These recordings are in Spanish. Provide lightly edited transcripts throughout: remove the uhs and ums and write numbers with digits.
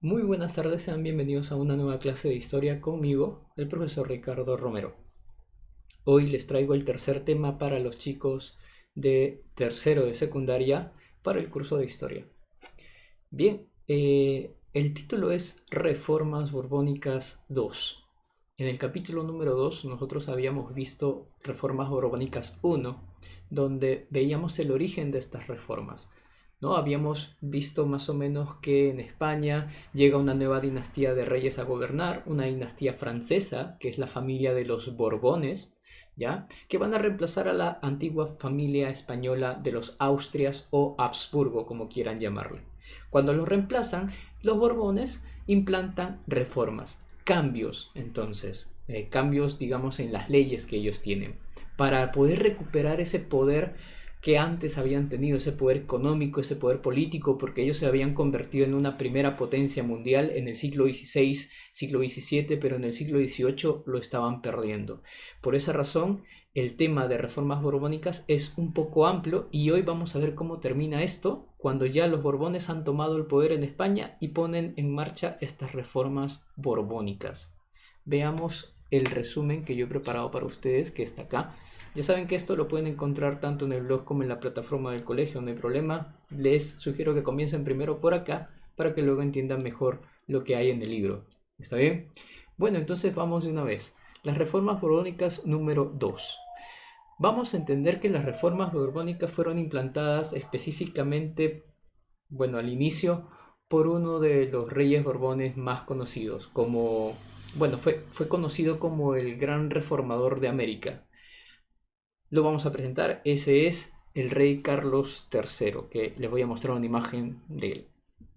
Muy buenas tardes, sean bienvenidos a una nueva clase de historia conmigo, el profesor Ricardo Romero. Hoy les traigo el tercer tema para los chicos de tercero de secundaria para el curso de historia. Bien, el título es Reformas Borbónicas 2. En el capítulo número 2 nosotros habíamos visto Reformas Borbónicas 1, donde veíamos el origen de estas reformas. ¿No? Habíamos visto más o menos que en España llega una nueva dinastía de reyes a gobernar, una dinastía francesa, que es la familia de los Borbones, ¿ya? Que van a reemplazar a la antigua familia española de los Austrias o Habsburgo, como quieran llamarle. Cuando los reemplazan, los Borbones implantan reformas, cambios entonces, cambios digamos en las leyes que ellos tienen, para poder recuperar ese poder que antes habían tenido, ese poder económico, ese poder político, porque ellos se habían convertido en una primera potencia mundial en el siglo XVI, siglo XVII, pero en el siglo XVIII lo estaban perdiendo. Por esa razón, el tema de reformas borbónicas es un poco amplio y hoy vamos a ver cómo termina esto cuando ya los Borbones han tomado el poder en España y ponen en marcha estas reformas borbónicas. Veamos el resumen que yo he preparado para ustedes, que está acá. Ya saben que esto lo pueden encontrar tanto en el blog como en la plataforma del colegio, no hay problema. Les sugiero que comiencen primero por acá para que luego entiendan mejor lo que hay en el libro. ¿Está bien? Bueno, entonces vamos de una vez. Las reformas borbónicas número 2. Vamos a entender que las reformas borbónicas fueron implantadas específicamente, bueno, al inicio por uno de los reyes borbones más conocidos, como, bueno, fue conocido como el gran reformador de América. Lo vamos a presentar, ese es el rey Carlos III, que les voy a mostrar una imagen de él.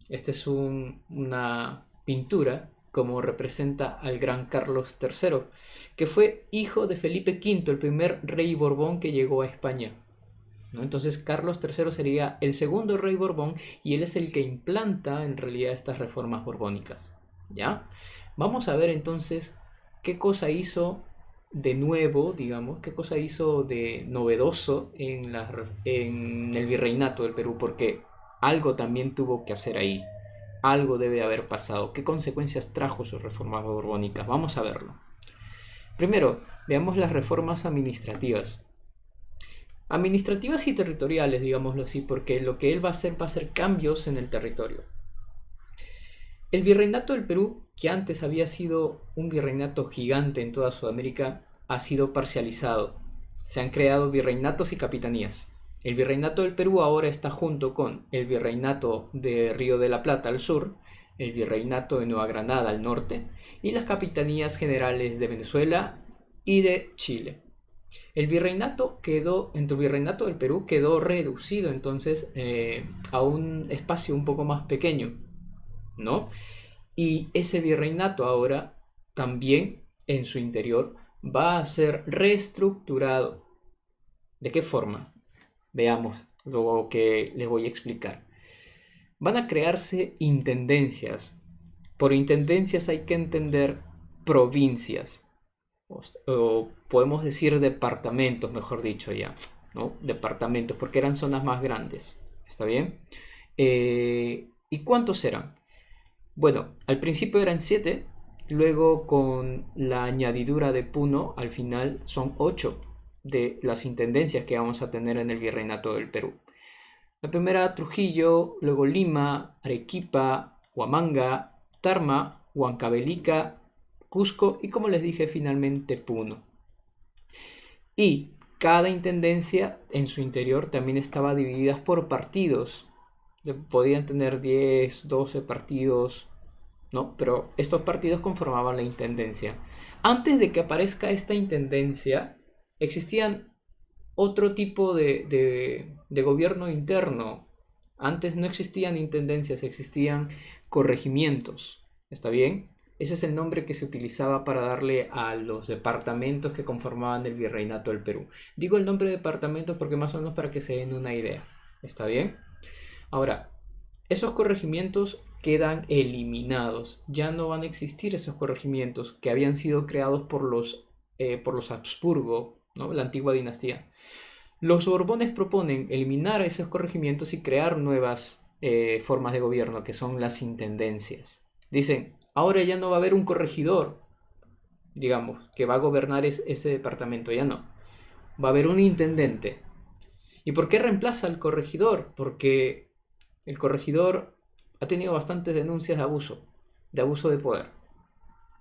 Esta es una pintura como representa al gran Carlos III, que fue hijo de Felipe V, el primer rey Borbón que llegó a España. ¿No? Entonces Carlos III sería el segundo rey Borbón y él es el que implanta en realidad estas reformas borbónicas. ¿Ya? Vamos a ver entonces qué cosa hizo de nuevo, digamos, qué cosa hizo de novedoso en el virreinato del Perú, porque algo también tuvo que hacer ahí, algo debe haber pasado. ¿Qué consecuencias trajo sus reformas borbónicas? Vamos a verlo. Primero, veamos las reformas administrativas. Administrativas y territoriales, digámoslo así, porque lo que él va a hacer cambios en el territorio. El virreinato del Perú, que antes había sido un virreinato gigante en toda Sudamérica, ha sido parcializado. Se han creado virreinatos y capitanías. El virreinato del Perú ahora está junto con el virreinato de Río de la Plata al sur, el virreinato de Nueva Granada al norte y las capitanías generales de Venezuela y de Chile. El virreinato quedó, entre el virreinato del Perú quedó reducido entonces a un espacio un poco más pequeño, ¿no? Y ese virreinato ahora también en su interior va a ser reestructurado. ¿De qué forma? Veamos lo que les voy a explicar. Van a crearse intendencias. Por intendencias hay que entender provincias. O podemos decir departamentos, mejor dicho ya. ¿No? Departamentos, porque eran zonas más grandes. ¿Está bien? ¿Y cuántos eran? Bueno, al principio eran 7, luego con la añadidura de Puno, al final son 8 de las intendencias que vamos a tener en el Virreinato del Perú. La primera Trujillo, luego Lima, Arequipa, Huamanga, Tarma, Huancavelica, Cusco y como les dije finalmente Puno. Y cada intendencia en su interior también estaba dividida por partidos. Podían tener 10, 12 partidos, ¿no? Pero estos partidos conformaban la intendencia. Antes de que aparezca esta intendencia, existían otro tipo de gobierno interno. Antes no existían intendencias, existían corregimientos. ¿Está bien? Ese es el nombre que se utilizaba para darle a los departamentos que conformaban el virreinato del Perú. Digo el nombre de departamentos porque más o menos para que se den una idea. ¿Está bien? Ahora, esos corregimientos quedan eliminados. Ya no van a existir esos corregimientos que habían sido creados por los Habsburgo, ¿no? La antigua dinastía. Los Borbones proponen eliminar esos corregimientos y crear nuevas formas de gobierno, que son las intendencias. Dicen, ahora ya no va a haber un corregidor, digamos, que va a gobernar ese departamento, ya no. Va a haber un intendente. ¿Y por qué reemplaza al corregidor? Porque el corregidor ha tenido bastantes denuncias de abuso de poder.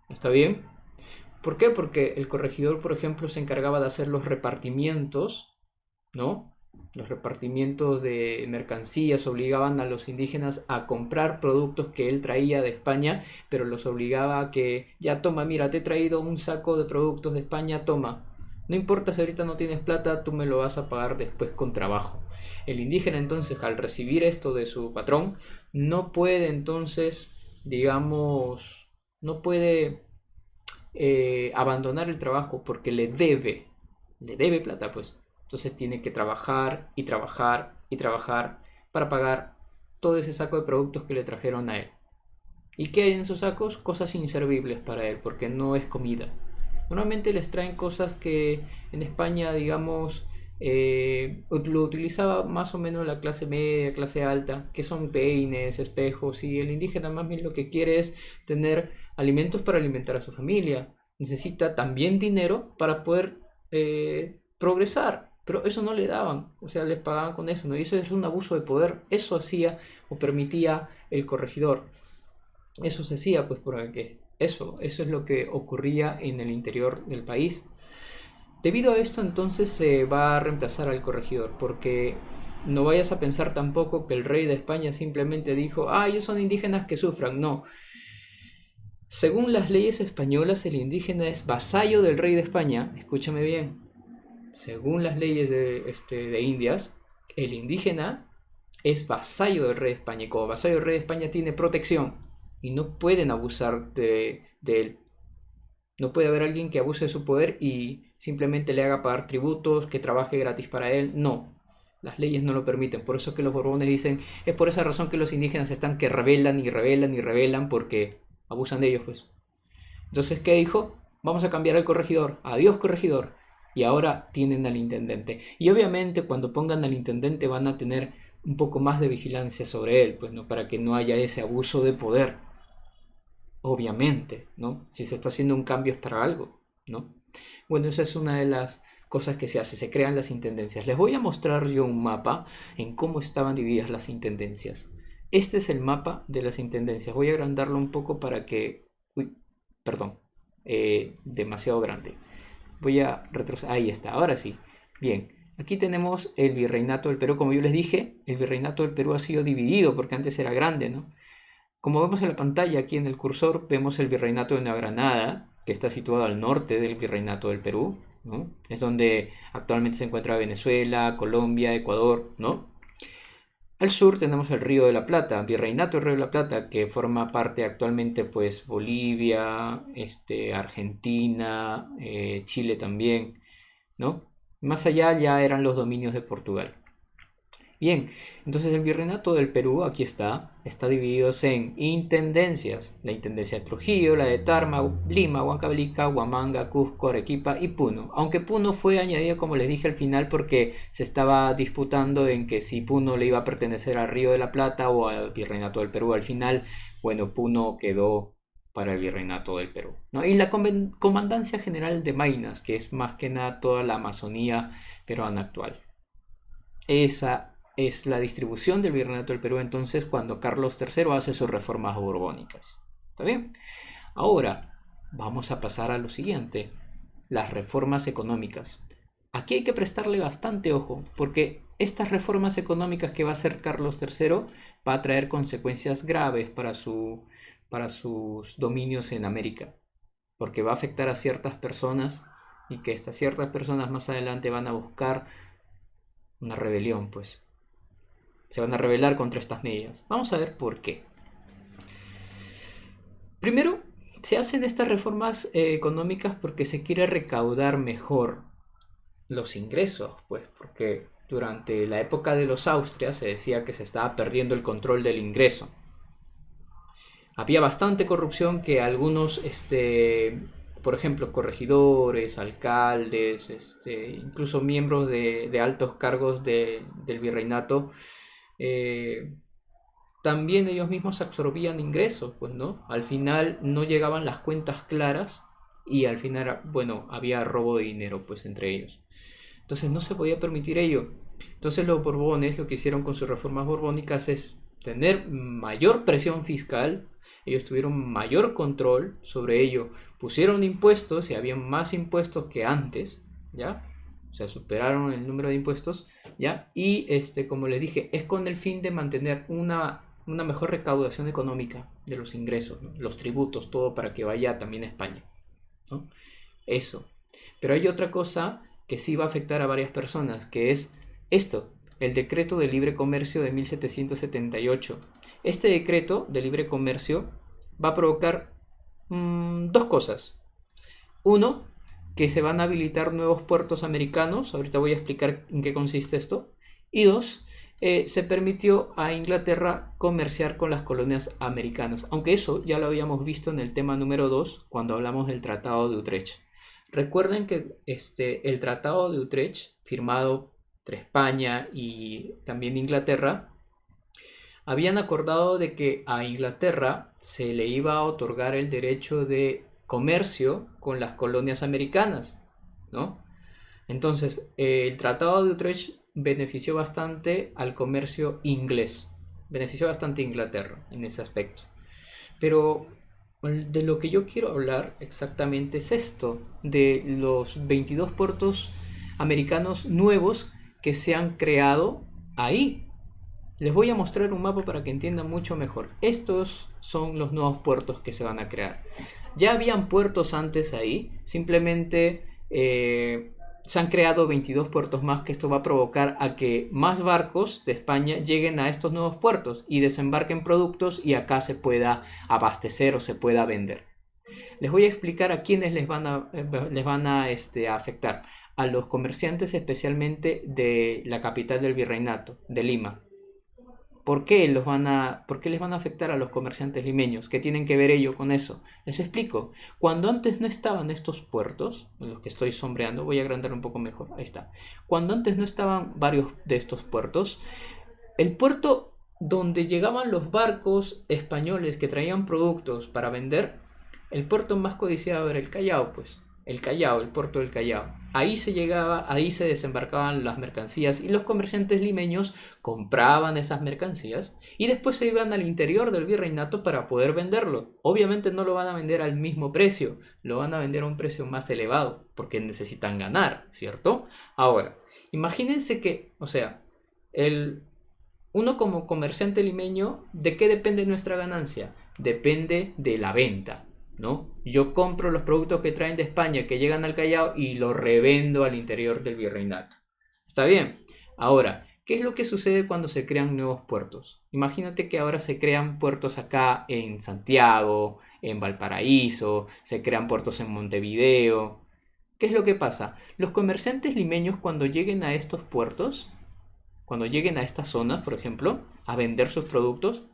¿Está bien? ¿Por qué? Porque el corregidor, por ejemplo, se encargaba de hacer los repartimientos, ¿no? Los repartimientos de mercancías obligaban a los indígenas a comprar productos que él traía de España, pero los obligaba a que, ya toma, mira, te he traído un saco de productos de España, toma. No importa si ahorita no tienes plata, tú me lo vas a pagar después con trabajo. El indígena entonces, al recibir esto de su patrón, no puede entonces, digamos, no puede abandonar el trabajo porque le debe plata, pues. Entonces tiene que trabajar y trabajar y trabajar para pagar todo ese saco de productos que le trajeron a él. ¿Y qué hay en esos sacos? Cosas inservibles para él, porque no es comida. Normalmente les traen cosas que en España, digamos, lo utilizaba más o menos la clase media, clase alta, que son peines, espejos, y el indígena más bien lo que quiere es tener alimentos para alimentar a su familia. Necesita también dinero para poder progresar, pero eso no le daban, o sea, les pagaban con eso, ¿no? Y eso es un abuso de poder, eso hacía o permitía el corregidor. Eso se hacía, pues, porque eso es lo que ocurría en el interior del país. Debido a esto, entonces se va a reemplazar al corregidor, porque no vayas a pensar tampoco que el rey de España simplemente dijo, ah, ellos son indígenas que sufran. No. Según las leyes españolas, el indígena es vasallo del rey de España. Escúchame bien. Según las leyes de Indias, el indígena es vasallo del rey de España. Y como vasallo del rey de España tiene protección y no pueden abusar de él. No puede haber alguien que abuse de su poder y simplemente le haga pagar tributos, que trabaje gratis para él. No, las leyes no lo permiten. Por eso es que los borbones dicen, es por esa razón que los indígenas están que rebelan y rebelan y rebelan porque abusan de ellos, pues. Entonces, ¿qué dijo? Vamos a cambiar al corregidor. Adiós, corregidor. Y ahora tienen al intendente. Y obviamente cuando pongan al intendente van a tener un poco más de vigilancia sobre él, pues, ¿no? Para que no haya ese abuso de poder. Obviamente, ¿no? Si se está haciendo un cambio es para algo, ¿no? Bueno, esa es una de las cosas que se hace, se crean las intendencias. Les voy a mostrar yo un mapa en cómo estaban divididas las intendencias. Este es el mapa de las intendencias. Voy a agrandarlo un poco para que... Uy, perdón, demasiado grande. Voy a retroceder. Ahí está, ahora sí. Bien, aquí tenemos el virreinato del Perú. Como yo les dije, el virreinato del Perú ha sido dividido porque antes era grande, ¿no? Como vemos en la pantalla, aquí en el cursor, vemos el Virreinato de Nueva Granada, que está situado al norte del Virreinato del Perú, ¿no? Es donde actualmente se encuentra Venezuela, Colombia, Ecuador, ¿no? Al sur tenemos el Río de la Plata, Virreinato del Río de la Plata, que forma parte actualmente, pues, Bolivia, Argentina, Chile también, ¿no? Más allá ya eran los dominios de Portugal. Bien, entonces el virreinato del Perú, aquí está dividido en intendencias. La intendencia de Trujillo, la de Tarma, Lima, Huancavelica, Huamanga, Cusco, Arequipa y Puno. Aunque Puno fue añadido, como les dije al final, porque se estaba disputando en que si Puno le iba a pertenecer al Río de la Plata o al virreinato del Perú. Al final, bueno, Puno quedó para el virreinato del Perú, ¿no? Y la comandancia general de Maynas, que es más que nada toda la Amazonía peruana actual. Esa es la distribución del virreinato del Perú entonces cuando Carlos III hace sus reformas borbónicas. ¿Está bien? Ahora vamos a pasar a lo siguiente, las reformas económicas. Aquí hay que prestarle bastante ojo porque estas reformas económicas que va a hacer Carlos III va a traer consecuencias graves para sus dominios en América, porque va a afectar a ciertas personas y que estas ciertas personas más adelante van a buscar una rebelión, pues se van a rebelar contra estas medidas. Vamos a ver por qué. Primero, se hacen estas reformas económicas porque se quiere recaudar mejor los ingresos, pues porque durante la época de los Austrias se decía que se estaba perdiendo el control del ingreso. Había bastante corrupción que algunos, por ejemplo, corregidores, alcaldes, incluso miembros de altos cargos del virreinato, también ellos mismos absorbían ingresos, pues, ¿no? Al final no llegaban las cuentas claras y al final, bueno, había robo de dinero, pues, entre ellos. Entonces no se podía permitir ello. Entonces los Borbones lo que hicieron con sus reformas borbónicas es tener mayor presión fiscal. Ellos tuvieron mayor control sobre ello. Pusieron impuestos y había más impuestos que antes, ¿ya? O sea, superaron el número de impuestos, ¿ya? Y como les dije, es con el fin de mantener una mejor recaudación económica de los ingresos, ¿no? Los tributos, todo para que vaya también a España, ¿no? Eso. Pero hay otra cosa que sí va a afectar a varias personas, que es esto, el decreto de libre comercio de 1778. Este decreto de libre comercio va a provocar dos cosas. Uno, que se van a habilitar nuevos puertos americanos, ahorita voy a explicar en qué consiste esto. Y dos, se permitió a Inglaterra comerciar con las colonias americanas, aunque eso ya lo habíamos visto en el tema número 2 cuando hablamos del Tratado de Utrecht. Recuerden que el Tratado de Utrecht, firmado entre España y también Inglaterra, habían acordado de que a Inglaterra se le iba a otorgar el derecho de comercio con las colonias americanas, ¿no? Entonces, el Tratado de Utrecht benefició bastante al comercio inglés, benefició bastante a Inglaterra en ese aspecto. Pero de lo que yo quiero hablar exactamente es esto, de los 22 puertos americanos nuevos que se han creado ahí. Les voy a mostrar un mapa para que entiendan mucho mejor. Estos son los nuevos puertos que se van a crear. Ya habían puertos antes ahí, simplemente se han creado 22 puertos más, que esto va a provocar a que más barcos de España lleguen a estos nuevos puertos y desembarquen productos y acá se pueda abastecer o se pueda vender. Les voy a explicar a quiénes les van a afectar. A los comerciantes, especialmente de la capital del virreinato, de Lima. ¿Por qué les van a afectar a los comerciantes limeños? ¿Qué tienen que ver ello con eso? Les explico. Cuando antes no estaban estos puertos, en los que estoy sombreando, voy a agrandar un poco mejor, ahí está. Cuando antes no estaban varios de estos puertos, el puerto donde llegaban los barcos españoles que traían productos para vender, el puerto más codiciado era el Callao, pues. El Callao, el puerto del Callao. Ahí se llegaba, ahí se desembarcaban las mercancías y los comerciantes limeños compraban esas mercancías y después se iban al interior del virreinato para poder venderlo. Obviamente no lo van a vender al mismo precio, lo van a vender a un precio más elevado porque necesitan ganar, ¿cierto? Ahora, imagínense que, o sea, uno como comerciante limeño, ¿de qué depende nuestra ganancia? Depende de la venta, ¿no? Yo compro los productos que traen de España, que llegan al Callao y los revendo al interior del virreinato. ¿Está bien? Ahora, ¿qué es lo que sucede cuando se crean nuevos puertos? Imagínate que ahora se crean puertos acá en Santiago, en Valparaíso, se crean puertos en Montevideo. ¿Qué es lo que pasa? Los comerciantes limeños, cuando lleguen a estos puertos, cuando lleguen a estas zonas, por ejemplo, a vender sus productos,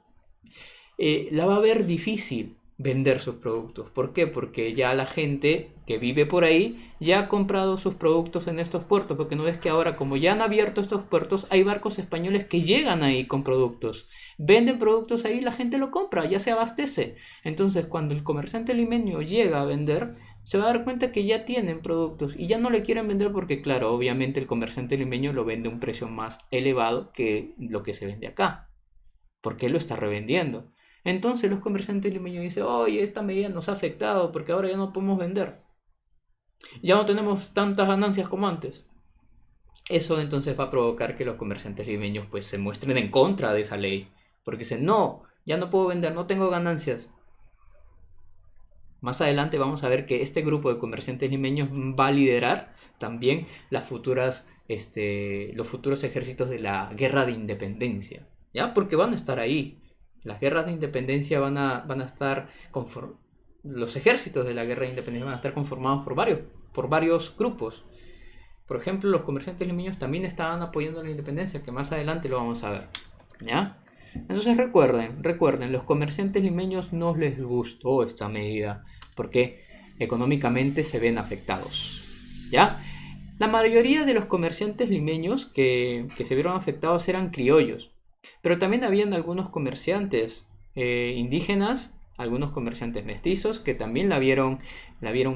la va a ver difícil vender sus productos. ¿Por qué? Porque ya la gente que vive por ahí ya ha comprado sus productos en estos puertos, porque no ves que ahora, como ya han abierto estos puertos, hay barcos españoles que llegan ahí con productos, venden productos ahí, la gente lo compra, ya se abastece. Entonces, cuando el comerciante limeño llega a vender, se va a dar cuenta que ya tienen productos y ya no le quieren vender porque, claro, obviamente el comerciante limeño lo vende a un precio más elevado que lo que se vende acá, porque él lo está revendiendo. Entonces los comerciantes limeños dicen, oye, esta medida nos ha afectado porque ahora ya no podemos vender. Ya no tenemos tantas ganancias como antes. Eso entonces va a provocar que los comerciantes limeños pues se muestren en contra de esa ley. Porque dicen, no, ya no puedo vender, no tengo ganancias. Más adelante vamos a ver que este grupo de comerciantes limeños va a liderar también los futuros ejércitos de la guerra de independencia. ¿Ya? Porque van a estar ahí. Las guerras de independencia van a estar los ejércitos de la guerra de independencia van a estar conformados por varios grupos. Por ejemplo, los comerciantes limeños también estaban apoyando la independencia, que más adelante lo vamos a ver. ¿Ya? Entonces recuerden, los comerciantes limeños no les gustó esta medida porque económicamente se ven afectados. ¿Ya? La mayoría de los comerciantes limeños que se vieron afectados eran criollos. Pero también habían algunos comerciantes indígenas, algunos comerciantes mestizos que también la vieron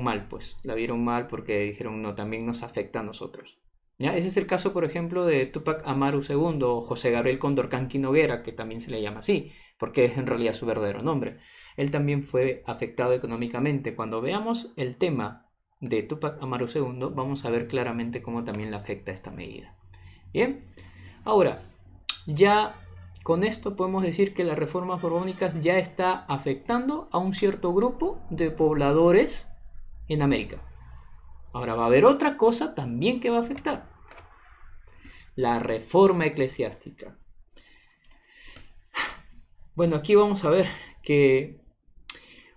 mal, pues, la vieron mal porque dijeron, no, también nos afecta a nosotros. ¿Ya? Ese es el caso, por ejemplo, de Túpac Amaru II o José Gabriel Condorcanqui Noguera, que también se le llama así, porque es en realidad su verdadero nombre. Él también fue afectado económicamente. Cuando veamos el tema de Túpac Amaru II, vamos a ver claramente cómo también le afecta esta medida. Bien, ahora, ya con esto podemos decir que las reformas borbónicas ya está afectando a un cierto grupo de pobladores en América. Ahora va a haber otra cosa también que va a afectar: la reforma eclesiástica. Bueno, aquí vamos a ver que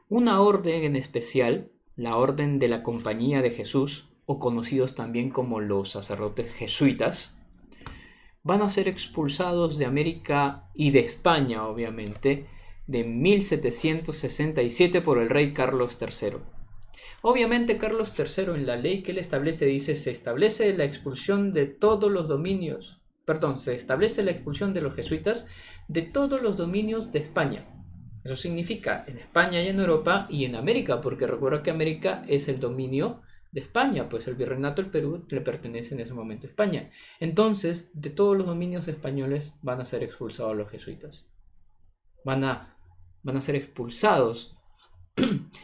una orden en especial, la orden de la Compañía de Jesús, o conocidos también como los sacerdotes jesuitas, van a ser expulsados de América y de España, obviamente, de 1767 por el rey Carlos III. Obviamente Carlos III, en la ley que él establece, dice: se establece la expulsión de todos los dominios, perdón, se establece la expulsión de los jesuitas de todos los dominios de España. Eso significa en España y en Europa y en América, porque recuerda que América es el dominio de España, pues el virreinato del Perú le pertenece en ese momento a España. Entonces, de todos los dominios españoles van a ser expulsados los jesuitas. Van a ser expulsados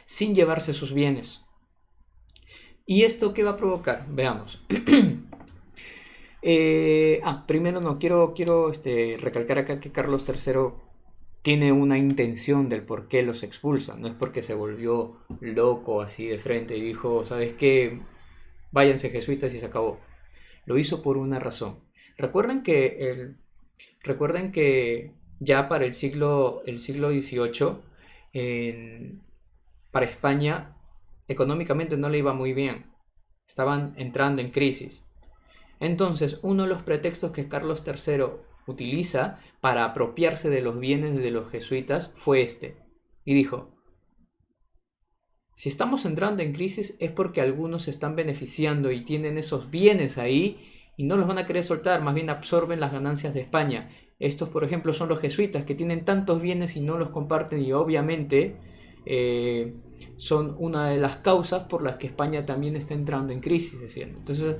sin llevarse sus bienes. ¿Y esto qué va a provocar? Veamos. Primero no, quiero recalcar acá que Carlos III tiene una intención del por qué los expulsa. No es porque se volvió loco así de frente y dijo, ¿sabes qué? Váyanse jesuitas y se acabó. Lo hizo por una razón. Recuerden que ya para el siglo XVIII, para España, económicamente no le iba muy bien. Estaban entrando en crisis. Entonces, uno de los pretextos que Carlos III utiliza para apropiarse de los bienes de los jesuitas fue este. Y dijo: si estamos entrando en crisis es porque algunos se están beneficiando y tienen esos bienes ahí y no los van a querer soltar, más bien absorben las ganancias de España. Estos, por ejemplo, son los jesuitas que tienen tantos bienes y no los comparten, y obviamente son una de las causas por las que España también está entrando en crisis, decían. Entonces,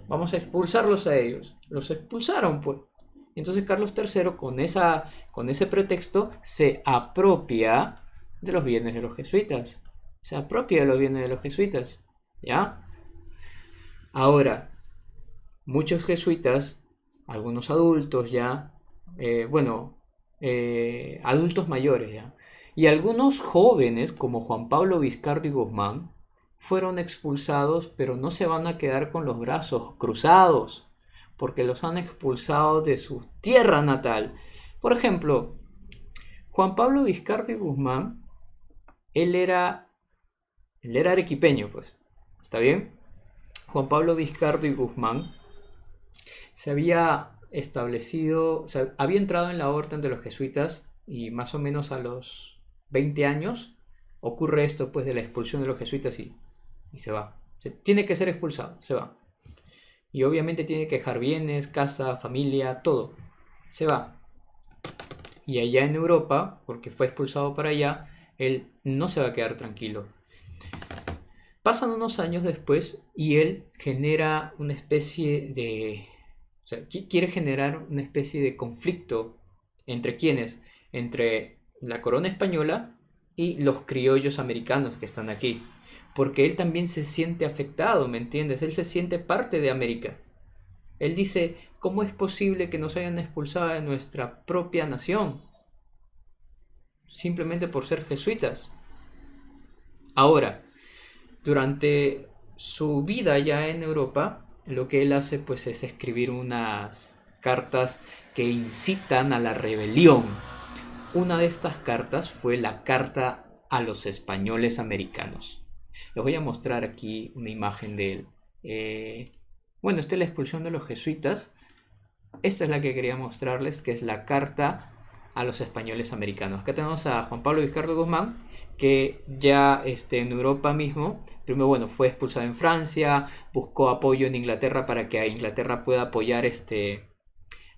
vamos a expulsarlos a ellos. Los expulsaron, pues. Entonces Carlos III, con ese pretexto, se apropia de los bienes de los jesuitas. Se apropia de los bienes de los jesuitas. ¿Ya? Ahora, muchos jesuitas, algunos adultos ya, adultos mayores ya, y algunos jóvenes como Juan Pablo Vizcardo y Guzmán, fueron expulsados, pero no se van a quedar con los brazos cruzados, porque los han expulsado de su tierra natal. Por ejemplo, Juan Pablo Vizcardo y Guzmán, él era arequipeño, pues, ¿está bien? Juan Pablo Vizcardo y Guzmán se había establecido, o sea, había entrado en la orden de los jesuitas, y más o menos a los 20 años ocurre esto, pues, de la expulsión de los jesuitas, y se va. Tiene que ser expulsado, se va. Y obviamente tiene que dejar bienes, casa, familia, todo. Se va. Y allá en Europa, porque fue expulsado para allá, él no se va a quedar tranquilo. Pasan unos años después y él genera una especie de... O sea, quiere generar una especie de conflicto. ¿Entre quiénes? Entre la corona española y los criollos americanos que están aquí. Porque él también se siente afectado, ¿me entiendes? Él se siente parte de América. Él dice: ¿cómo es posible que nos hayan expulsado de nuestra propia nación? Simplemente por ser jesuitas. Ahora, durante su vida ya en Europa, lo que él hace, pues, es escribir unas cartas que incitan a la rebelión. Una de estas cartas fue la carta a los españoles americanos. Les voy a mostrar aquí una imagen de él. Esta es la expulsión de los jesuitas. Esta es la que quería mostrarles, que es la carta a los españoles americanos. Acá tenemos a Juan Pablo Vizcardo Guzmán, que ya en Europa mismo, primero, fue expulsado en Francia, buscó apoyo en Inglaterra para que Inglaterra pueda apoyar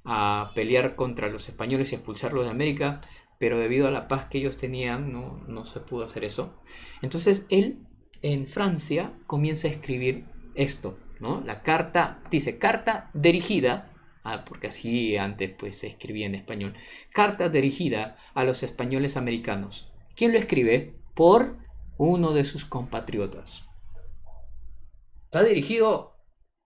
a pelear contra los españoles y expulsarlos de América, pero debido a la paz que ellos tenían no se pudo hacer eso. Entonces él en Francia comienza a escribir esto, ¿no? La carta, dice carta dirigida, porque así antes pues se escribía en español, carta dirigida a los españoles americanos. ¿Quién lo escribe? Por uno de sus compatriotas. Está dirigido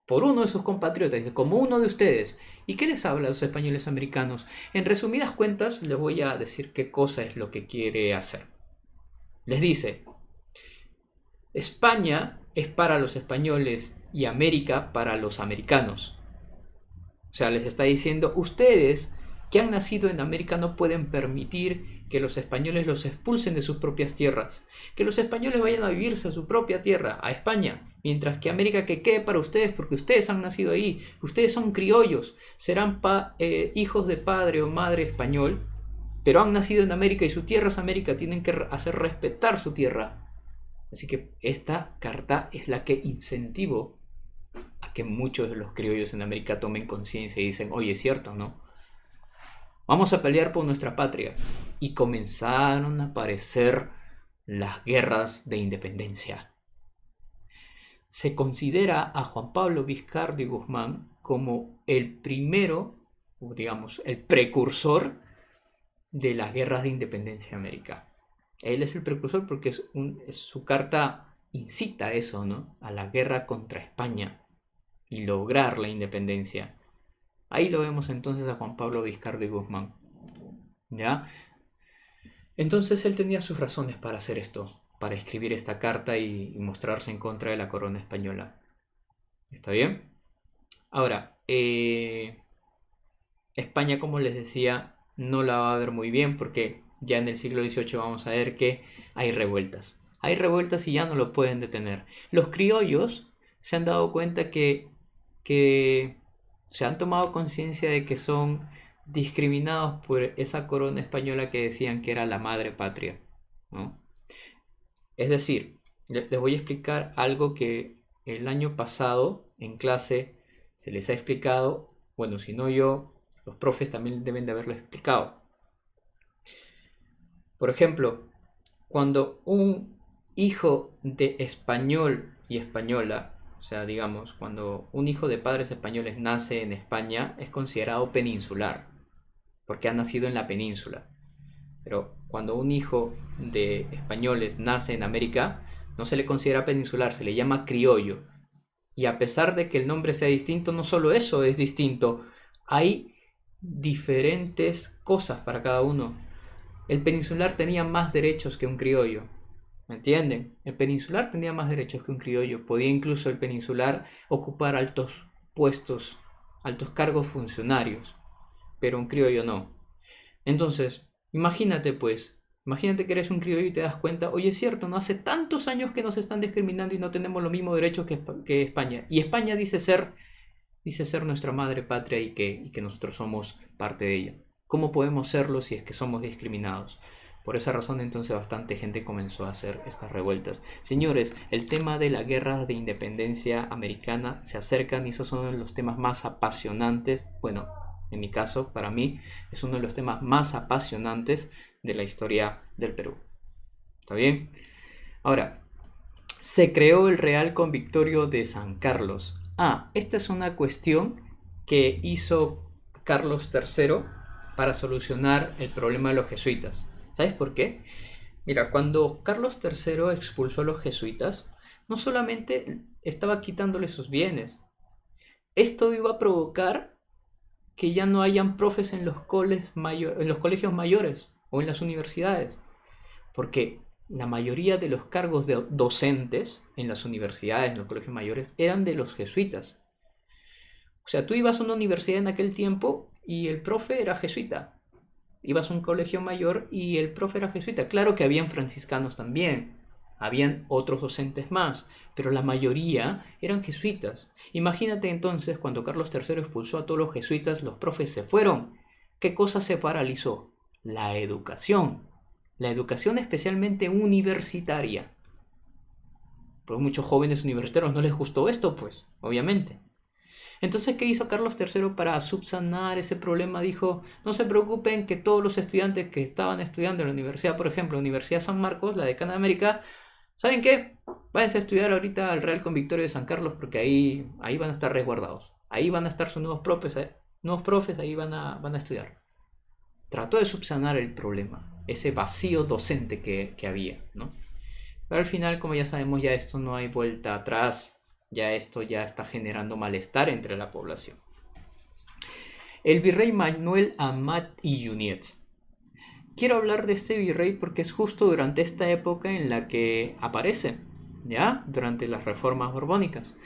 por uno de sus compatriotas, dice, como uno de ustedes. ¿Y qué les habla a los españoles americanos? En resumidas cuentas, les voy a decir qué cosa es lo que quiere hacer. Les dice, España es para los españoles y América para los americanos. O sea, les está diciendo, ustedes que han nacido en América no pueden permitir que los españoles los expulsen de sus propias tierras, que los españoles vayan a vivirse a su propia tierra, a España, mientras que América que quede para ustedes porque ustedes han nacido ahí, ustedes son criollos, serán hijos de padre o madre español, pero han nacido en América y su tierra es América, tienen que hacer respetar su tierra. Así que esta carta es la que incentivó a que muchos de los criollos en América tomen conciencia y dicen, oye, es cierto, ¿no? Vamos a pelear por nuestra patria. Y comenzaron a aparecer las guerras de independencia. Se considera a Juan Pablo Vizcarra y Guzmán como el primero, o digamos, el precursor de las guerras de independencia en América. Él es el precursor porque su carta incita a eso, ¿no? A la guerra contra España y lograr la independencia. Ahí lo vemos entonces a Juan Pablo Vizcarra y Guzmán. ¿Ya? Entonces él tenía sus razones para hacer esto, para escribir esta carta y mostrarse en contra de la corona española. ¿Está bien? Ahora, España, como les decía, no la va a ver muy bien porque ya en el siglo XVIII vamos a ver que hay revueltas. Hay revueltas y ya no lo pueden detener. Los criollos se han dado cuenta que se han tomado conciencia de que son discriminados por esa corona española que decían que era la madre patria, ¿no? Es decir, les voy a explicar algo que el año pasado en clase se les ha explicado, bueno, si no yo, los profes también deben de haberlo explicado. Por ejemplo, cuando un hijo de español y española, o sea, digamos, cuando un hijo de padres españoles nace en España, es considerado peninsular, porque ha nacido en la península. Pero cuando un hijo de españoles nace en América, no se le considera peninsular, se le llama criollo. Y a pesar de que el nombre sea distinto, no solo eso es distinto, hay diferentes cosas para cada uno. El peninsular tenía más derechos que un criollo. ¿Me entienden? El peninsular tenía más derechos que un criollo. Podía incluso el peninsular ocupar altos puestos, altos cargos funcionarios. Pero un criollo no. Entonces, imagínate que eres un criollo y te das cuenta, oye, es cierto, no hace tantos años que nos están discriminando y no tenemos los mismos derechos que España. Y España dice ser nuestra madre patria y que nosotros somos parte de ella. ¿Cómo podemos serlo si es que somos discriminados? Por esa razón entonces bastante gente comenzó a hacer estas revueltas. Señores, el tema de la guerra de independencia americana se acercan y esos son los temas más apasionantes. Bueno, en mi caso, para mí, es uno de los temas más apasionantes de la historia del Perú. ¿Está bien? Ahora, se creó el Real Convictorio de San Carlos. Esta es una cuestión que hizo Carlos III para solucionar el problema de los jesuitas. ¿Sabes por qué? Mira, cuando Carlos III expulsó a los jesuitas, no solamente estaba quitándole sus bienes, esto iba a provocar que ya no hayan profes en los colegios mayores o en las universidades, porque la mayoría de los cargos de docentes en las universidades, en los colegios mayores, eran de los jesuitas. O sea, tú ibas a una universidad en aquel tiempo y el profe era jesuita. Ibas a un colegio mayor y el profe era jesuita. Claro que habían franciscanos también, habían otros docentes más, pero la mayoría eran jesuitas. Imagínate entonces cuando Carlos III expulsó a todos los jesuitas, los profes se fueron. ¿Qué cosa se paralizó? La educación especialmente universitaria. Pues muchos jóvenes universitarios no les gustó esto, pues, obviamente. Entonces, ¿qué hizo Carlos III para subsanar ese problema? Dijo, no se preocupen que todos los estudiantes que estaban estudiando en la universidad, por ejemplo, la Universidad San Marcos, la decana de América, ¿saben qué? Váyanse a estudiar ahorita al Real Convictorio de San Carlos porque ahí van a estar resguardados. Ahí van a estar sus nuevos profes, ahí van a estudiar. Trató de subsanar el problema, ese vacío docente que había, ¿no? Pero al final, como ya sabemos, ya esto no hay vuelta atrás. Ya esto ya está generando malestar entre la población. El virrey Manuel Amat y Junyent. Quiero hablar de este virrey porque es justo durante esta época en la que aparece, ¿ya? Durante las reformas borbónicas.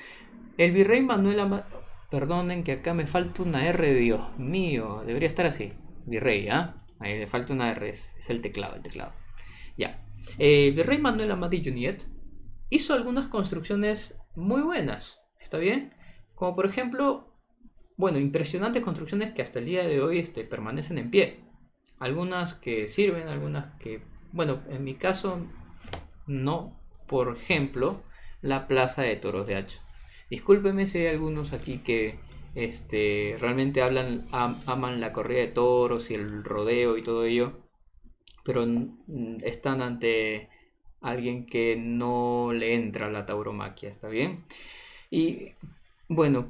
El virrey Manuel Amat... Perdonen que acá me falta una R, Dios mío. Debería estar así. Virrey, ¿ah? Ahí le falta una R, es el teclado, Ya. El virrey Manuel Amat y Junyent hizo algunas construcciones muy buenas, ¿está bien? Como por ejemplo, bueno, impresionantes construcciones que hasta el día de hoy permanecen en pie. Algunas que sirven, algunas que, bueno, en mi caso no. Por ejemplo, la Plaza de Toros de Hacho. Discúlpeme si hay algunos aquí que realmente aman la corrida de toros y el rodeo y todo ello, pero están ante alguien que no le entra la tauromaquia, ¿está bien? Y bueno,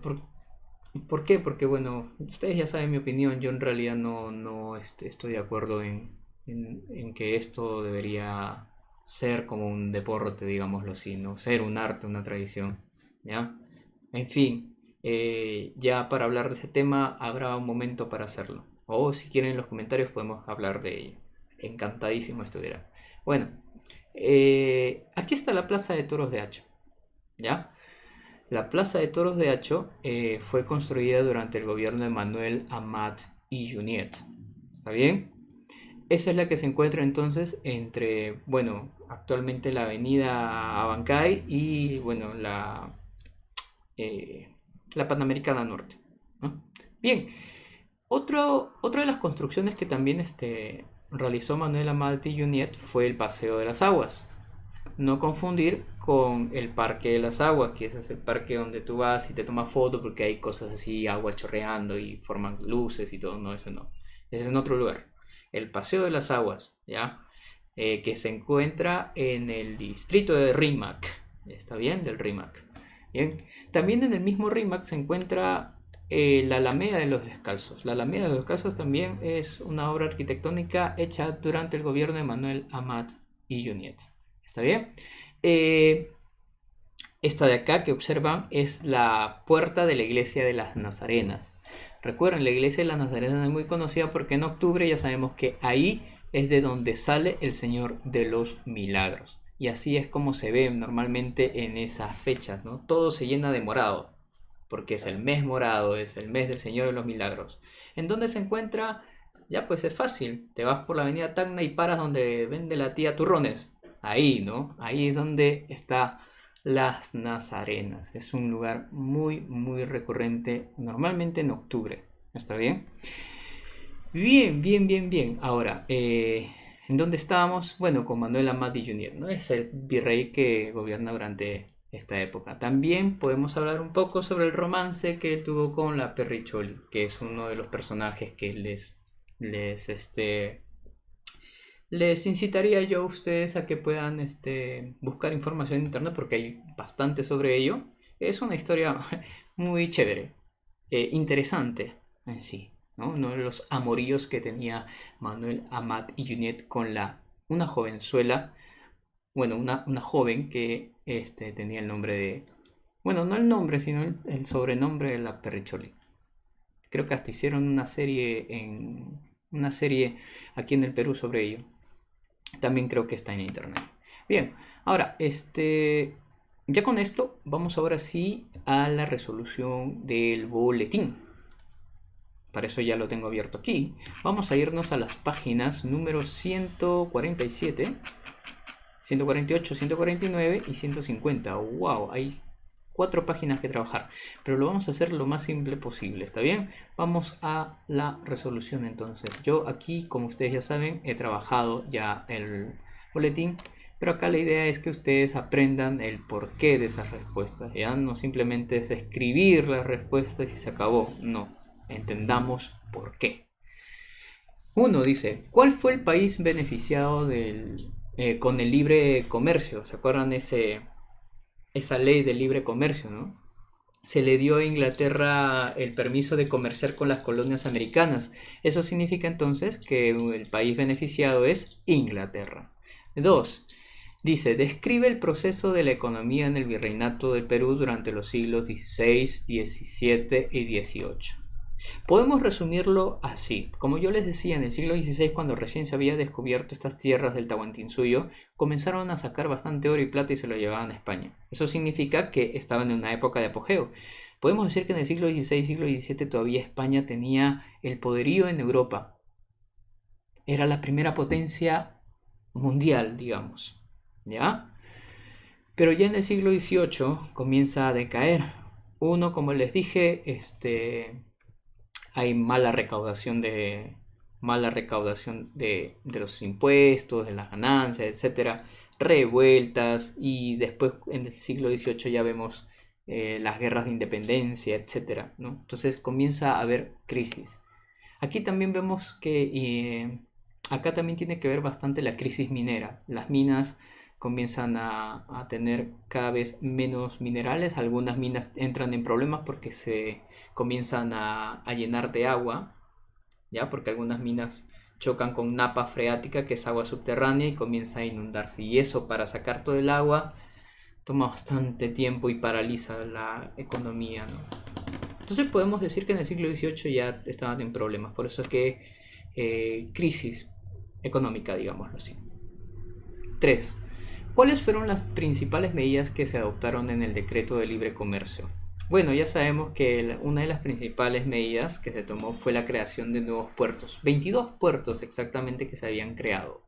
¿por qué? Porque bueno, ustedes ya saben mi opinión, yo en realidad no estoy de acuerdo en que esto debería ser como un deporte, digámoslo así, ¿no? Ser un arte, una tradición, ¿ya? En fin, ya para hablar de ese tema habrá un momento para hacerlo. O si quieren en los comentarios podemos hablar de ello. Encantadísimo estuviera. Bueno, aquí está la Plaza de Toros de Hacho, ¿ya? La Plaza de Toros de Hacho fue construida durante el gobierno de Manuel Amat y Junyent, ¿está bien? Esa es la que se encuentra entonces entre, bueno, actualmente la avenida Abancay y, bueno, la Panamericana Norte, ¿no? Bien, otra de las construcciones que también realizó Manuel Amat y Junyent fue el Paseo de las Aguas. No confundir con el Parque de las Aguas, que ese es el parque donde tú vas y te tomas fotos porque hay cosas así, agua chorreando y forman luces y todo. No, eso no. Ese es en otro lugar. El Paseo de las Aguas, ¿ya? Que se encuentra en el distrito de Rímac. ¿Está bien? Del Rímac. Bien. También en el mismo Rímac se encuentra la Alameda de los Descalzos. La Alameda de los Descalzos también es una obra arquitectónica hecha durante el gobierno de Manuel Amat y Junyent. ¿Está bien? Esta de acá que observan es la puerta de la iglesia de las Nazarenas. Recuerden, la iglesia de las Nazarenas es muy conocida porque en octubre ya sabemos que ahí es de donde sale el Señor de los Milagros. Y así es como se ve normalmente en esas fechas, ¿no? Todo se llena de morado, porque es el mes morado, es el mes del Señor de los Milagros. ¿En dónde se encuentra? Ya pues es fácil, te vas por la avenida Tacna y paras donde vende la tía turrones. Ahí, ¿no? Ahí es donde está las Nazarenas. Es un lugar muy, muy recurrente, normalmente en octubre. ¿Está bien? Bien. Ahora, ¿en dónde estábamos? Bueno, con Manuel Amat y Junyent, ¿no? Es el virrey que gobierna durante esta época. También podemos hablar un poco sobre el romance que él tuvo con la Perricholi, que es uno de los personajes que les incitaría yo a ustedes a que puedan buscar información en internet porque hay bastante sobre ello. Es una historia muy chévere, interesante en sí, ¿no? Uno de los amoríos que tenía Manuel Amat y Junyent con una jovenzuela, bueno, una joven que tenía el nombre de, bueno, no el nombre, sino el sobrenombre de la Perricholi. Creo que hasta hicieron una serie aquí en el Perú sobre ello. También creo que está en internet. Bien, ahora, ya con esto vamos ahora sí a la resolución del boletín. Para eso ya lo tengo abierto aquí. Vamos a irnos a las páginas número 147, 148, 149 y 150. ¡Wow! Hay 4 páginas que trabajar. Pero lo vamos a hacer lo más simple posible, ¿está bien? Vamos a la resolución entonces. Yo aquí, como ustedes ya saben, he trabajado ya el boletín Pero acá la idea es que ustedes aprendan el porqué de esas respuestas, ¿ya? No simplemente es escribir las respuestas y se acabó, no, entendamos por qué. Uno dice, ¿cuál fue el país beneficiado con el libre comercio? ¿Se acuerdan esa ley del libre comercio, no? Se le dio a Inglaterra el permiso de comerciar con las colonias americanas. Eso significa entonces que el país beneficiado es Inglaterra. 2. Dice, describe el proceso de la economía en el virreinato del Perú durante los siglos XVI, XVII y XVIII. Podemos resumirlo así. Como yo les decía, en el siglo XVI, cuando recién se había descubierto estas tierras del Tahuantinsuyo, comenzaron a sacar bastante oro y plata y se lo llevaban a España. Eso significa que estaban en una época de apogeo. Podemos decir que en el siglo XVI y siglo XVII todavía España tenía el poderío en Europa. Era la primera potencia mundial, digamos. ¿Ya? Pero ya en el siglo XVIII comienza a decaer. Uno, como les dije, hay mala recaudación de los impuestos, de las ganancias, etcétera, revueltas, y después en el siglo XVIII ya vemos las guerras de independencia, etcétera, ¿no? Entonces comienza a haber crisis. Aquí también vemos que acá también tiene que ver bastante la crisis minera. Las minas comienzan a tener cada vez menos minerales. Algunas minas entran en problemas porque se comienzan a llenar de agua, ¿ya? Porque algunas minas chocan con napa freática, que es agua subterránea, y comienza a inundarse. Y eso, para sacar todo el agua, toma bastante tiempo y paraliza la economía, ¿no? Entonces podemos decir que en el siglo XVIII ya estaban en problemas. Por eso es que crisis económica, digámoslo así. 3. ¿Cuáles fueron las principales medidas que se adoptaron en el decreto de libre comercio? Bueno, ya sabemos que una de las principales medidas que se tomó fue la creación de nuevos puertos. 22 puertos exactamente que se habían creado.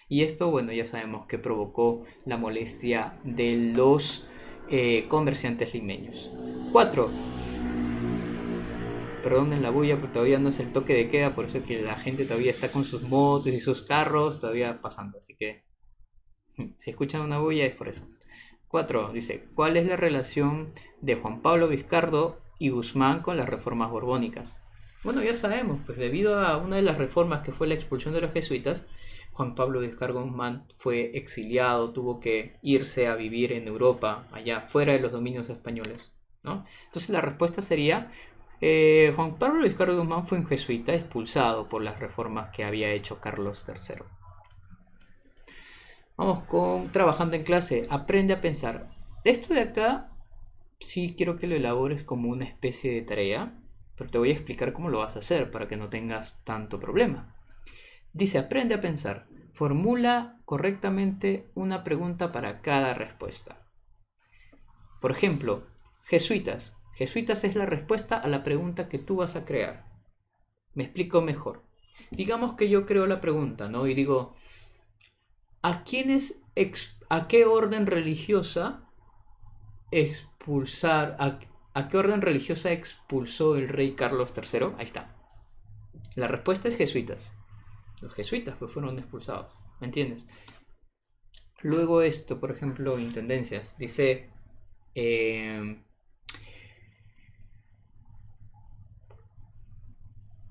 Y esto, bueno, ya sabemos que provocó la molestia de los comerciantes limeños. 4. Perdonen la bulla, porque todavía no es el toque de queda, por eso es que la gente todavía está con sus motos y sus carros todavía pasando. Así que si escuchan una bulla es por eso. 4. Dice, ¿cuál es la relación de Juan Pablo Vizcardo y Guzmán con las reformas borbónicas? Bueno, ya sabemos, pues debido a una de las reformas que fue la expulsión de los jesuitas, Juan Pablo Vizcardo Guzmán fue exiliado, tuvo que irse a vivir en Europa, allá fuera de los dominios españoles, ¿no? Entonces la respuesta sería, Juan Pablo Vizcardo Guzmán fue un jesuita expulsado por las reformas que había hecho Carlos III. Vamos con trabajando en clase. Aprende a pensar. Esto de acá sí quiero que lo elabores como una especie de tarea, pero te voy a explicar cómo lo vas a hacer para que no tengas tanto problema. Dice, aprende a pensar. Formula correctamente una pregunta para cada respuesta. Por ejemplo, jesuitas. Jesuitas es la respuesta a la pregunta que tú vas a crear. Me explico mejor. Digamos que yo creo la pregunta, ¿no? Y digo, ¿a qué orden religiosa a qué orden religiosa expulsó el rey Carlos III? Ahí está. La respuesta es jesuitas. Los jesuitas pues fueron expulsados, ¿me entiendes? Luego esto, por ejemplo, intendencias. Dice,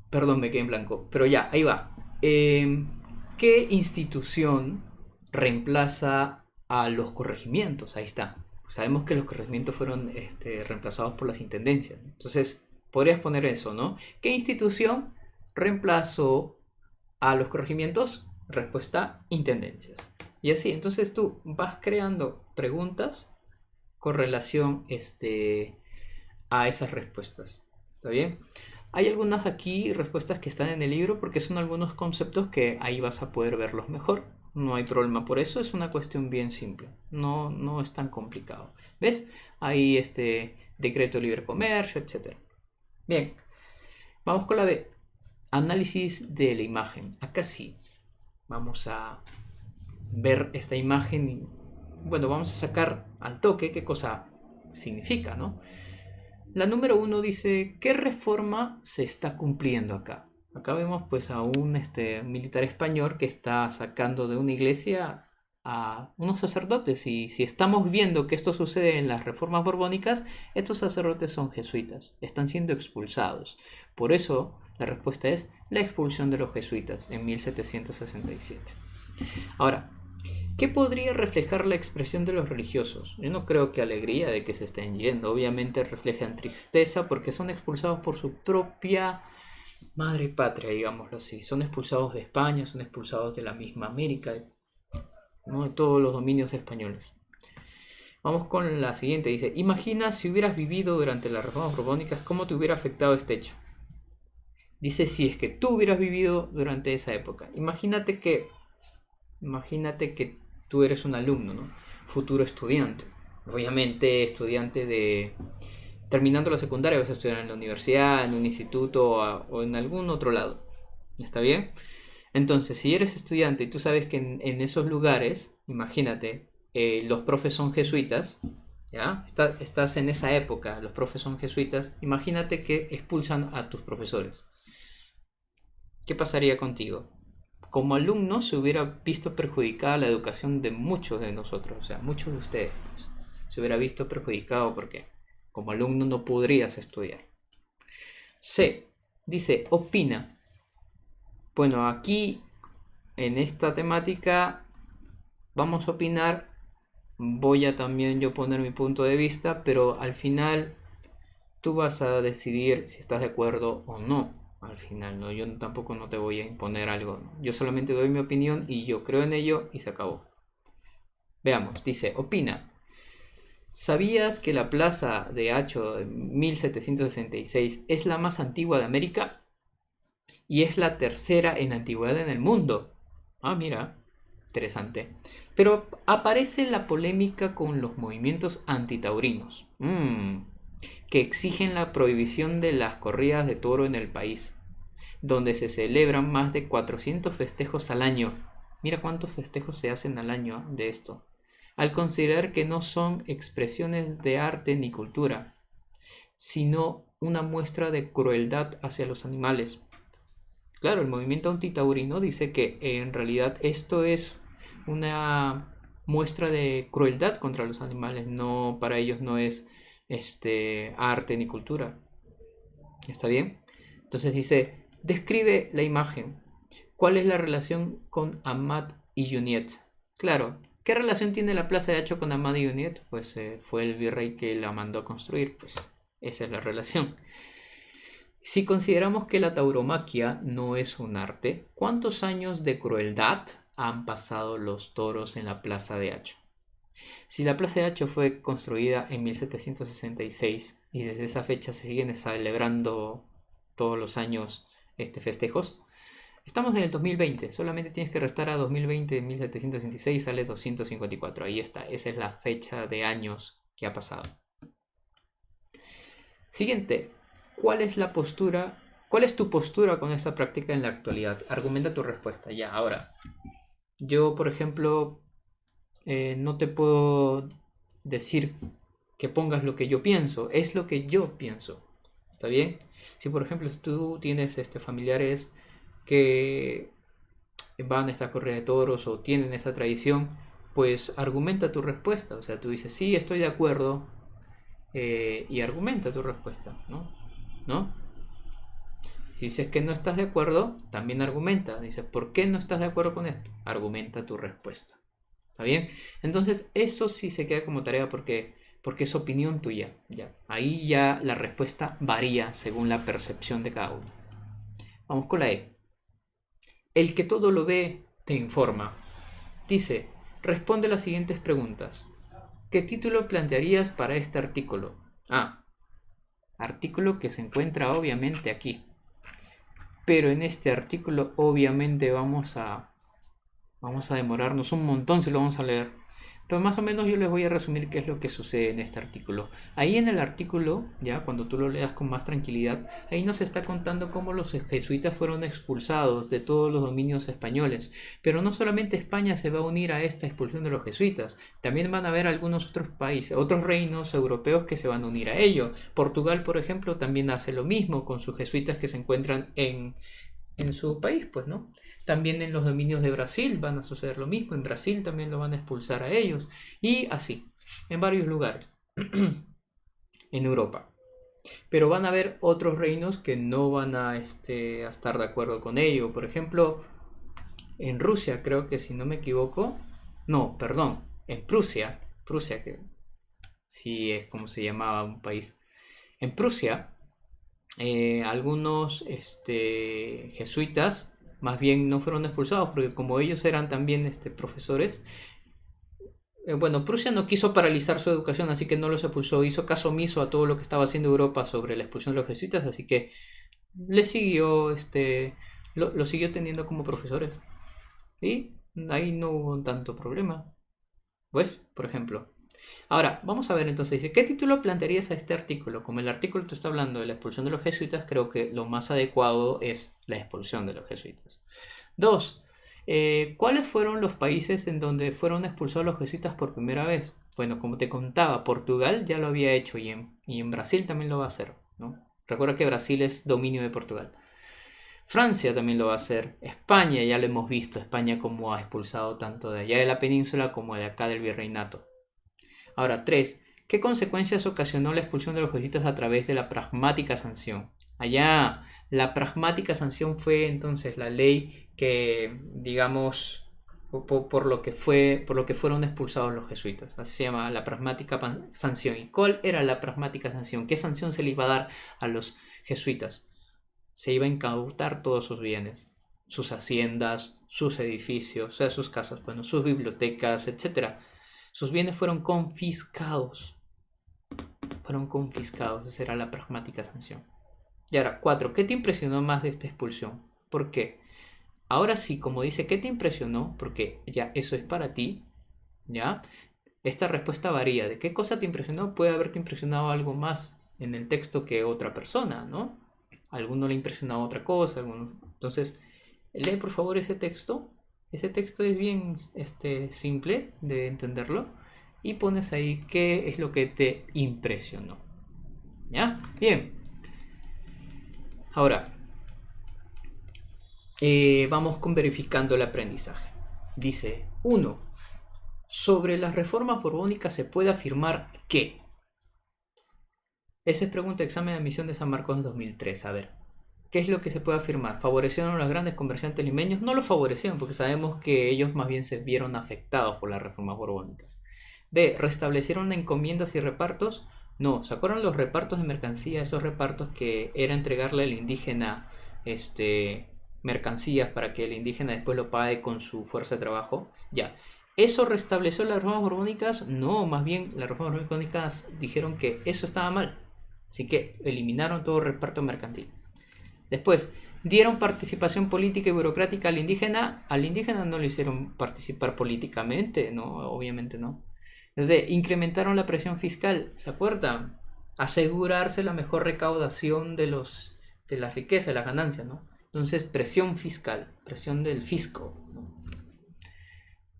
perdón, me quedé en blanco, pero ya, ahí va. ¿Qué institución reemplaza a los corregimientos? Ahí está. Sabemos que los corregimientos fueron reemplazados por las intendencias. Entonces, podrías poner eso, ¿no? ¿Qué institución reemplazó a los corregimientos? Respuesta, intendencias. Y así, entonces tú vas creando preguntas con relación a esas respuestas. ¿Está bien? Hay algunas aquí respuestas que están en el libro porque son algunos conceptos que ahí vas a poder verlos mejor. No hay problema por eso, es una cuestión bien simple. No es tan complicado. ¿Ves? Ahí decreto de libre comercio, etc. Bien, vamos con la de análisis de la imagen. Acá sí, vamos a ver esta imagen y, bueno, vamos a sacar al toque qué cosa significa, ¿no? La número 1 dice, ¿qué reforma se está cumpliendo acá? Acá vemos pues a un militar español que está sacando de una iglesia a unos sacerdotes. Y si estamos viendo que esto sucede en las reformas borbónicas, estos sacerdotes son jesuitas, están siendo expulsados. Por eso la respuesta es la expulsión de los jesuitas en 1767. Ahora, ¿qué podría reflejar la expresión de los religiosos? Yo no creo que alegría de que se estén yendo. Obviamente reflejan tristeza porque son expulsados por su propia madre patria, digámoslo así. Son expulsados de España, son expulsados de la misma América, ¿no? De todos los dominios españoles. Vamos con la siguiente. Dice, imagina si hubieras vivido durante las reformas borbónicas, ¿cómo te hubiera afectado este hecho? Dice, si es que tú hubieras vivido durante esa época. Imagínate que tú eres un alumno, ¿no? Futuro estudiante. Obviamente estudiante de... Terminando la secundaria vas a estudiar en la universidad, en un instituto o en algún otro lado. ¿Está bien? Entonces, si eres estudiante y tú sabes que en esos lugares, imagínate, los profes son jesuitas, ¿ya? Estás en esa época, los profes son jesuitas, imagínate que expulsan a tus profesores. ¿Qué pasaría contigo? Como alumno se hubiera visto perjudicada la educación de muchos de nosotros, o sea, muchos de ustedes, pues, se hubiera visto perjudicado porque como alumno no podrías estudiar. C. Dice, opina. Bueno, aquí en esta temática vamos a opinar. Voy a también yo poner mi punto de vista, pero al final tú vas a decidir si estás de acuerdo o no. Al final, ¿no? Yo tampoco no te voy a imponer algo, ¿no? Yo solamente doy mi opinión y yo creo en ello y se acabó. Veamos, dice, opina. ¿Sabías que la plaza de Hacho de 1766 es la más antigua de América? Y es la tercera en antigüedad en el mundo. Ah, mira, interesante. Pero aparece la polémica con los movimientos antitaurinos, que exigen la prohibición de las corridas de toro en el país, donde se celebran más de 400 festejos al año. Mira cuántos festejos se hacen al año de esto, al considerar que no son expresiones de arte ni cultura, sino una muestra de crueldad hacia los animales. Claro, el movimiento antitaurino dice que en realidad esto es una muestra de crueldad contra los animales, no, para ellos no es arte ni cultura. ¿Está bien? Entonces dice, describe la imagen. ¿Cuál es la relación con Amat y Juniet? Claro, ¿qué relación tiene la plaza de Hacho con Amat y Juniet? Pues fue el virrey que la mandó a construir, pues esa es la relación. Si consideramos que la tauromaquia no es un arte, ¿cuántos años de crueldad han pasado los toros en la plaza de Hacho? Si la plaza de Hacho fue construida en 1766 y desde esa fecha se siguen celebrando todos los años festejos, estamos en el 2020, solamente tienes que restar a 2020 de 1766, sale 254, ahí está, esa es la fecha de años que ha pasado. Siguiente, ¿cuál es tu postura con esta práctica en la actualidad? Argumenta tu respuesta, ya, ahora. Yo, por ejemplo, no te puedo decir que pongas lo que yo pienso, es lo que yo pienso, ¿está bien? Si, por ejemplo, tú tienes familiares que van a estas corridas de toros o tienen esta tradición, pues argumenta tu respuesta, o sea, tú dices, sí, estoy de acuerdo, y argumenta tu respuesta, ¿no? Si dices que no estás de acuerdo, también argumenta. Dices, ¿por qué no estás de acuerdo con esto? Argumenta tu respuesta. ¿Está bien? Entonces, eso sí se queda como tarea porque es opinión tuya. Ya. Ahí ya la respuesta varía según la percepción de cada uno. Vamos con la E. El que todo lo ve, te informa. Dice, responde las siguientes preguntas. ¿Qué título plantearías para este artículo? Artículo que se encuentra obviamente aquí. Pero en este artículo obviamente vamos a demorarnos un montón si lo vamos a leer. Pero más o menos yo les voy a resumir qué es lo que sucede en este artículo. Ahí en el artículo, ya cuando tú lo leas con más tranquilidad, ahí nos está contando cómo los jesuitas fueron expulsados de todos los dominios españoles. Pero no solamente España se va a unir a esta expulsión de los jesuitas, también van a haber algunos otros países, otros reinos europeos que se van a unir a ello. Portugal, por ejemplo, también hace lo mismo con sus jesuitas que se encuentran en su país, pues, ¿no? También en los dominios de Brasil van a suceder lo mismo. En Brasil también lo van a expulsar a ellos. Y así, en varios lugares en Europa. Pero van a haber otros reinos que no van a estar de acuerdo con ello. Por ejemplo, en Rusia, creo que si no me equivoco. No, perdón. En Prusia. Prusia, que sí es como se llamaba un país. En Prusia, algunos jesuitas más bien no fueron expulsados porque como ellos eran también profesores, bueno, Prusia no quiso paralizar su educación, así que no los expulsó, hizo caso omiso a todo lo que estaba haciendo Europa sobre la expulsión de los jesuitas, así que le siguió, lo siguió teniendo como profesores. Y ahí no hubo tanto problema. Pues, por ejemplo. Ahora, vamos a ver entonces, dice, ¿qué título plantearías a este artículo? Como el artículo te está hablando de la expulsión de los jesuitas, creo que lo más adecuado es la expulsión de los jesuitas. 2. ¿Cuáles fueron los países en donde fueron expulsados los jesuitas por primera vez? Bueno, como te contaba, Portugal ya lo había hecho y en Brasil también lo va a hacer, ¿no? Recuerda que Brasil es dominio de Portugal. Francia también lo va a hacer. España, ya lo hemos visto, España como ha expulsado tanto de allá de la península como de acá del virreinato. Ahora, 3. ¿Qué consecuencias ocasionó la expulsión de los jesuitas a través de la pragmática sanción? Allá, la pragmática sanción fue entonces la ley que, digamos, por lo que fueron expulsados los jesuitas. Así se llama la pragmática sanción. ¿Y cuál era la pragmática sanción? ¿Qué sanción se le iba a dar a los jesuitas? Se iba a incautar todos sus bienes, sus haciendas, sus edificios, o sea, sus casas, bueno, sus bibliotecas, etc. Sus bienes fueron confiscados. Esa era la pragmática sanción. Y ahora, 4. ¿Qué te impresionó más de esta expulsión? ¿Por qué? Ahora sí, como dice, ¿qué te impresionó? Porque ya eso es para ti, ¿ya? Esta respuesta varía. ¿De qué cosa te impresionó? Puede haberte impresionado algo más en el texto que otra persona, ¿no? A alguno le impresionaba otra cosa. Entonces, lee por favor ese texto. Ese texto es bien simple de entenderlo. Y pones ahí qué es lo que te impresionó. ¿Ya? Bien. Ahora, vamos con verificando el aprendizaje. Dice 1. Sobre las reformas borbónicas se puede afirmar que. Esa es pregunta de examen de admisión de San Marcos en 2003. A ver, ¿qué es lo que se puede afirmar? ¿Favorecieron a los grandes comerciantes limeños? No los favorecieron porque sabemos que ellos más bien se vieron afectados por las reformas borbónicas. B. ¿Restablecieron encomiendas y repartos? No, ¿se acuerdan los repartos de mercancía? Esos repartos que era entregarle al indígena mercancías para que el indígena después lo pague con su fuerza de trabajo. Ya. ¿Eso restableció las reformas borbónicas? No, más bien las reformas borbónicas dijeron que eso estaba mal. Así que eliminaron todo reparto mercantil. Después, ¿dieron participación política y burocrática al indígena? Al indígena no lo hicieron participar políticamente, no, obviamente no. Incrementaron la presión fiscal, ¿se acuerdan? Asegurarse la mejor recaudación de las riquezas, de las ganancias, ¿no? Entonces, presión fiscal, presión del fisco, ¿no?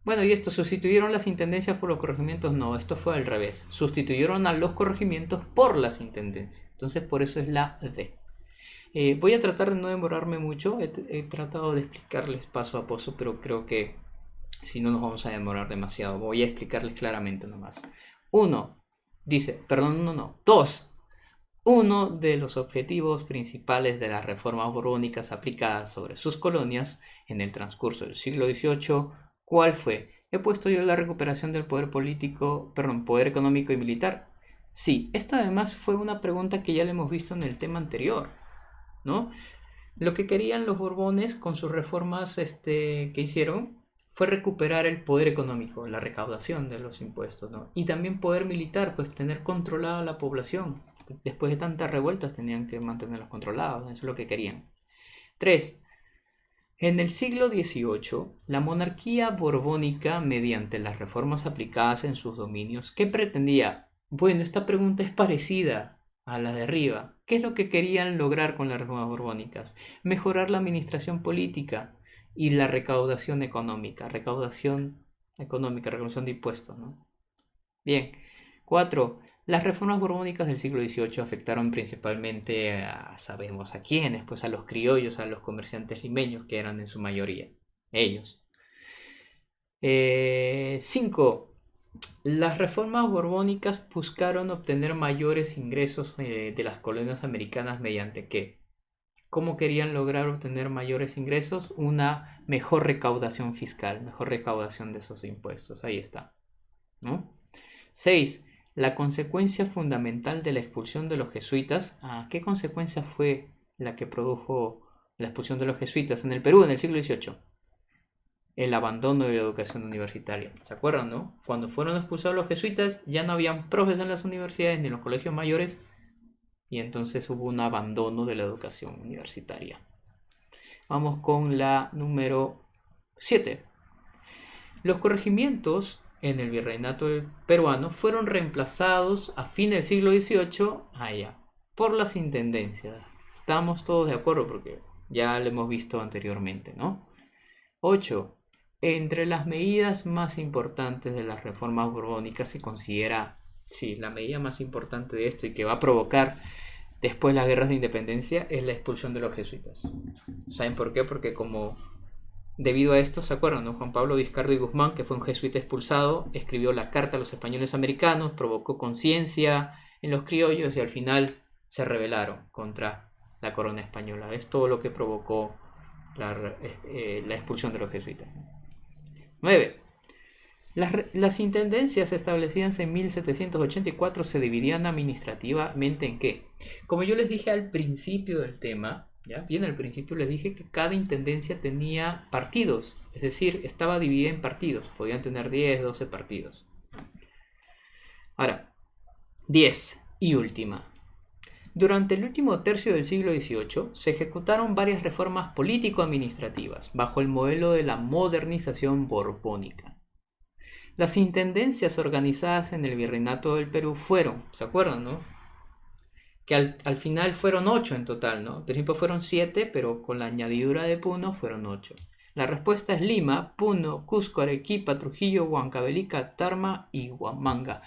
Bueno, y esto, ¿sustituyeron las intendencias por los corregimientos? No, esto fue al revés. Sustituyeron a los corregimientos por las intendencias. Entonces, por eso es la D. Voy a tratar de no demorarme mucho. He tratado de explicarles paso a paso, pero creo que si no nos vamos a demorar demasiado. Voy a explicarles claramente nomás. 2. Uno de los objetivos principales de las reformas borbónicas aplicadas sobre sus colonias en el transcurso del siglo XVIII, ¿cuál fue? He puesto yo la recuperación del poder económico y militar. Sí, esta además fue una pregunta que ya le hemos visto en el tema anterior, ¿no? Lo que querían los Borbones con sus reformas que hicieron fue recuperar el poder económico, la recaudación de los impuestos, ¿no? Y también poder militar, pues tener controlada la población. Después de tantas revueltas tenían que mantenerlos controlados, eso es lo que querían. 3. En el siglo XVIII, la monarquía borbónica, mediante las reformas aplicadas en sus dominios, ¿qué pretendía? Bueno, esta pregunta es parecida a la de arriba. ¿Qué es lo que querían lograr con las reformas borbónicas? Mejorar la administración política y la recaudación económica. Recaudación de impuestos, ¿no? Bien. 4. Las reformas borbónicas del siglo XVIII afectaron principalmente sabemos a quiénes, pues a los criollos, a los comerciantes limeños, que eran en su mayoría ellos. 5. Las reformas borbónicas buscaron obtener mayores ingresos de las colonias americanas mediante ¿qué? ¿Cómo querían lograr obtener mayores ingresos? Una mejor recaudación fiscal, mejor recaudación de esos impuestos. Ahí está, ¿no? 6. La consecuencia fundamental de la expulsión de los jesuitas. ¿Qué consecuencia fue la que produjo la expulsión de los jesuitas en el Perú en el siglo XVIII? El abandono de la educación universitaria. ¿Se acuerdan, no? Cuando fueron expulsados los jesuitas, ya no habían profes en las universidades ni en los colegios mayores, y entonces hubo un abandono de la educación universitaria. Vamos con la número 7. Los corregimientos en el virreinato peruano fueron reemplazados a fin del siglo XVIII por las intendencias. Estamos todos de acuerdo porque ya lo hemos visto anteriormente, ¿no? 8. Entre las medidas más importantes de las reformas borbónicas se considera, sí, la medida más importante de esto y que va a provocar después las guerras de independencia es la expulsión de los jesuitas. ¿Saben por qué? Porque debido a esto, ¿se acuerdan, no? Juan Pablo Vizcardo y Guzmán, que fue un jesuita expulsado, escribió la carta a los españoles americanos, provocó conciencia en los criollos y al final se rebelaron contra la corona española. Es todo lo que provocó la expulsión de los jesuitas. 9. Las intendencias establecidas en 1784 se dividían administrativamente ¿en qué? Como yo les dije al principio del tema, ¿ya? Bien al principio les dije que cada intendencia tenía partidos, es decir, estaba dividida en partidos, podían tener 10, 12 partidos. Ahora, 10 y última. Durante el último tercio del siglo XVIII se ejecutaron varias reformas político-administrativas bajo el modelo de la modernización borbónica. Las intendencias organizadas en el virreinato del Perú fueron, ¿se acuerdan, no? Que al final fueron 8 en total, ¿no? Al principio fueron 7, pero con la añadidura de Puno fueron 8. La respuesta es Lima, Puno, Cusco, Arequipa, Trujillo, Huancavelica, Tarma y Huamanga.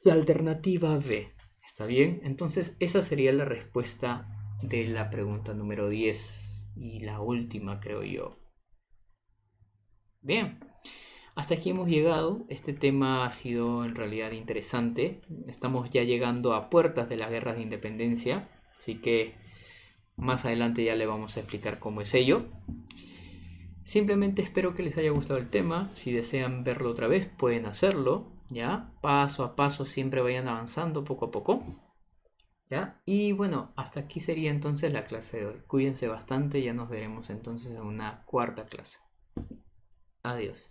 La alternativa B. ¿Está bien? Entonces esa sería la respuesta de la pregunta número 10 y la última, creo yo. Bien, hasta aquí hemos llegado. Este tema ha sido en realidad interesante. Estamos ya llegando a puertas de las guerras de independencia, así que más adelante ya le vamos a explicar cómo es ello. Simplemente espero que les haya gustado el tema. Si desean verlo otra vez, pueden hacerlo. ¿Ya? Paso a paso siempre vayan avanzando poco a poco. ¿Ya? Y bueno, hasta aquí sería entonces la clase de hoy. Cuídense bastante, ya nos veremos entonces en una cuarta clase. Adiós.